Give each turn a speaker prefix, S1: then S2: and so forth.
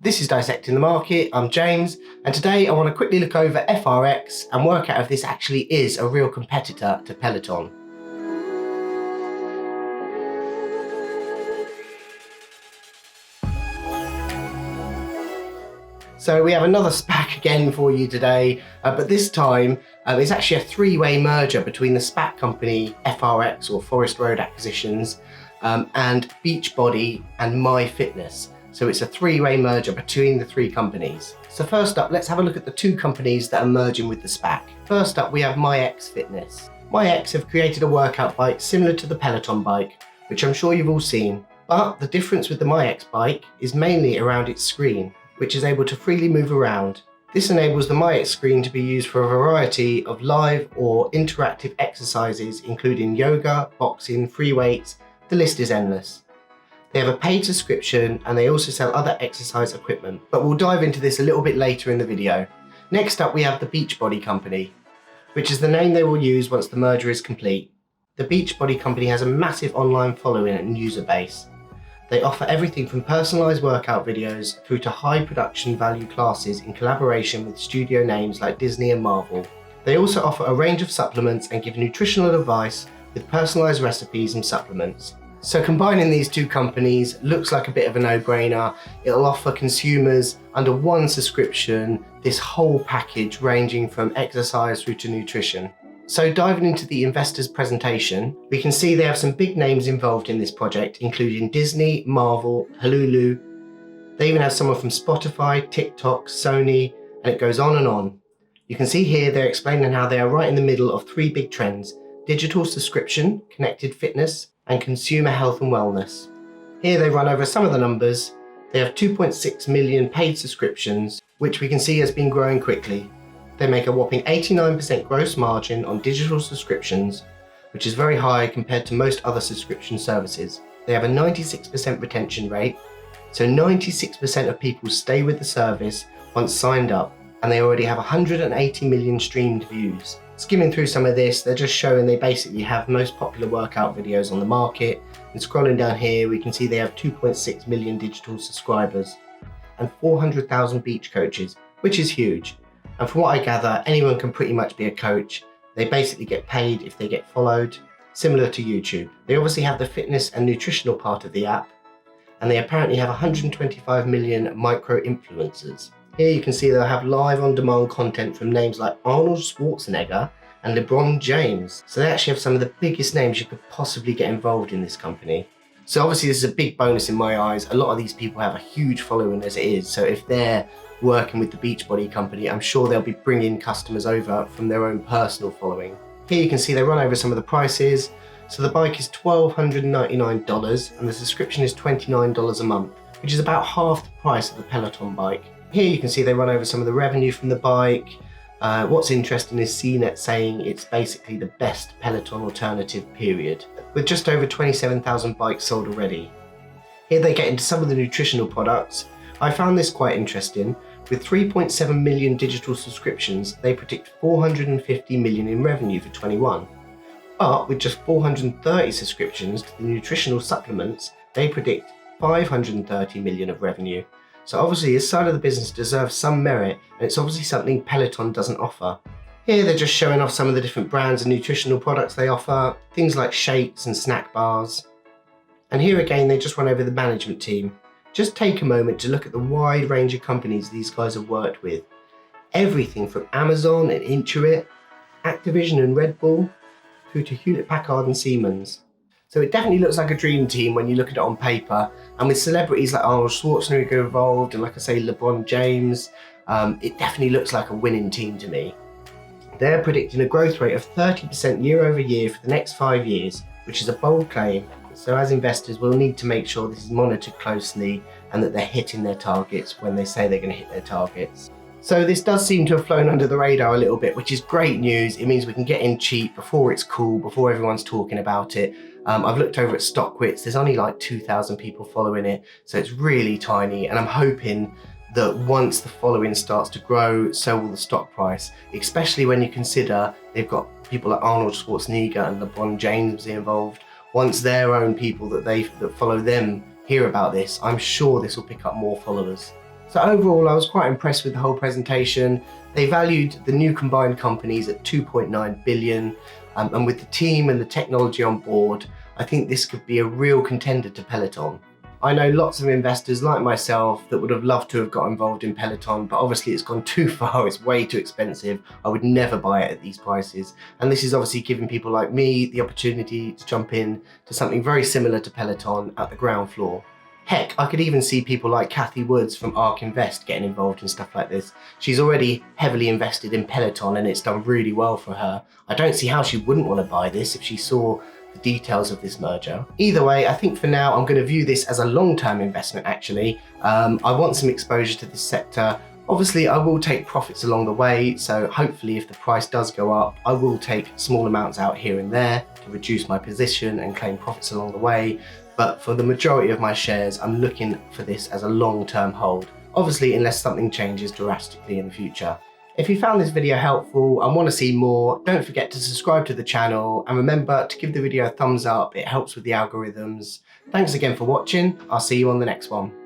S1: This is Dissecting the Market. I'm James, and today I want to quickly look over FRX and work out if this actually is a real competitor to Peloton. So we have another SPAC again for you today, but this time it's actually a three-way merger between the SPAC company FRX or Forest Road Acquisitions and Beachbody and Myx Fitness. So it's a three-way merger between the three companies. So first up, let's have a look at the two companies that are merging with the SPAC. First up, we have Myx Fitness. Myx have created a workout bike similar to the Peloton bike, which I'm sure you've all seen. But the difference with the Myx bike is mainly around its screen, which is able to freely move around. This enables the Myx screen to be used for a variety of live or interactive exercises, including yoga, boxing, free weights. The list is endless. They have a paid subscription and they also sell other exercise equipment, but we'll dive into this a little bit later in the video. Next up, we have the Beachbody Company, which is the name they will use once the merger is complete. The Beachbody Company has a massive online following and user base. They offer everything from personalized workout videos through to high production value classes in collaboration with studio names like Disney and Marvel. They also offer a range of supplements and give nutritional advice with personalized recipes and supplements. So combining these two companies looks like a bit of a no-brainer. It'll offer consumers under one subscription this whole package ranging from exercise through to nutrition. So diving into the investors' presentation, we can see they have some big names involved in this project, including Disney, Marvel, Hulu. They even have someone from Spotify, TikTok, Sony, and it goes on and on. You can see here they're explaining how they are right in the middle of three big trends: digital subscription, connected fitness, and consumer health and wellness. Here they run over some of the numbers. They have 2.6 million paid subscriptions, which we can see has been growing quickly. They make a whopping 89% gross margin on digital subscriptions, which is very high compared to most other subscription services. They have a 96% retention rate, so 96% of people stay with the service once signed up, and they already have 180 million streamed views. Skimming through some of this, they're just showing they basically have most popular workout videos on the market, and scrolling down here we can see they have 2.6 million digital subscribers and 400,000 beach coaches, which is huge. And from what I gather, anyone can pretty much be a coach. They basically get paid if they get followed, similar to YouTube. They obviously have the fitness and nutritional part of the app, and they apparently have 125 million micro-influencers. Here you can see they'll have live on-demand content from names like Arnold Schwarzenegger and LeBron James. So they actually have some of the biggest names you could possibly get involved in this company. So obviously this is a big bonus in my eyes. A lot of these people have a huge following as it is. So if they're working with the Beachbody Company, I'm sure they'll be bringing customers over from their own personal following. Here you can see they run over some of the prices. So the bike is $1,299 and the subscription is $29 a month, which is about half the price of the Peloton bike. Here you can see they run over some of the revenue from the bike. What's interesting is CNET saying it's basically the best Peloton alternative, period, with just over 27,000 bikes sold already. Here they get into some of the nutritional products. I found this quite interesting. With 3.7 million digital subscriptions, they predict 450 million in revenue for 21. But with just 430 subscriptions to the nutritional supplements, they predict 530 million of revenue. So obviously this side of the business deserves some merit, and it's obviously something Peloton doesn't offer. Here they're just showing off some of the different brands and nutritional products they offer, things like shakes and snack bars. And here again they just run over the management team. Just take a moment to look at the wide range of companies these guys have worked with. Everything from Amazon and Intuit, Activision and Red Bull, through to Hewlett-Packard and Siemens. So it definitely looks like a dream team when you look at it on paper, and with celebrities like Arnold Schwarzenegger involved and, like I say, LeBron James, it definitely looks like a winning team to me. They're predicting a growth rate of 30% year over year for the next 5 years, which is a bold claim. So as investors, we'll need to make sure this is monitored closely and that they're hitting their targets when they say they're going to hit their targets. So this does seem to have flown under the radar a little bit, which is great news. It means we can get in cheap before it's cool, before everyone's talking about it. I've looked over at StockWits, there's only like 2,000 people following it, so it's really tiny, and I'm hoping that once the following starts to grow, so will the stock price, especially when you consider they've got people like Arnold Schwarzenegger and LeBron James involved. Once their own people that follow them hear about this, I'm sure this will pick up more followers. So overall, I was quite impressed with the whole presentation. They valued the new combined companies at 2.9 billion. And with the team and the technology on board, I think this could be a real contender to Peloton. I know lots of investors like myself that would have loved to have got involved in Peloton, but obviously it's gone too far, it's way too expensive. I would never buy it at these prices. And this is obviously giving people like me the opportunity to jump in to something very similar to Peloton at the ground floor. Heck, I could even see people like Kathy Woods from ARK Invest getting involved in stuff like this. She's already heavily invested in Peloton and it's done really well for her. I don't see how she wouldn't want to buy this if she saw the details of this merger. Either way, I think for now I'm going to view this as a long-term investment actually. I want some exposure to this sector. Obviously, I will take profits along the way, so hopefully if the price does go up, I will take small amounts out here and there to reduce my position and claim profits along the way. But for the majority of my shares, I'm looking for this as a long-term hold. Obviously, unless something changes drastically in the future. If you found this video helpful and want to see more, don't forget to subscribe to the channel and remember to give the video a thumbs up, it helps with the algorithms. Thanks again for watching, I'll see you on the next one.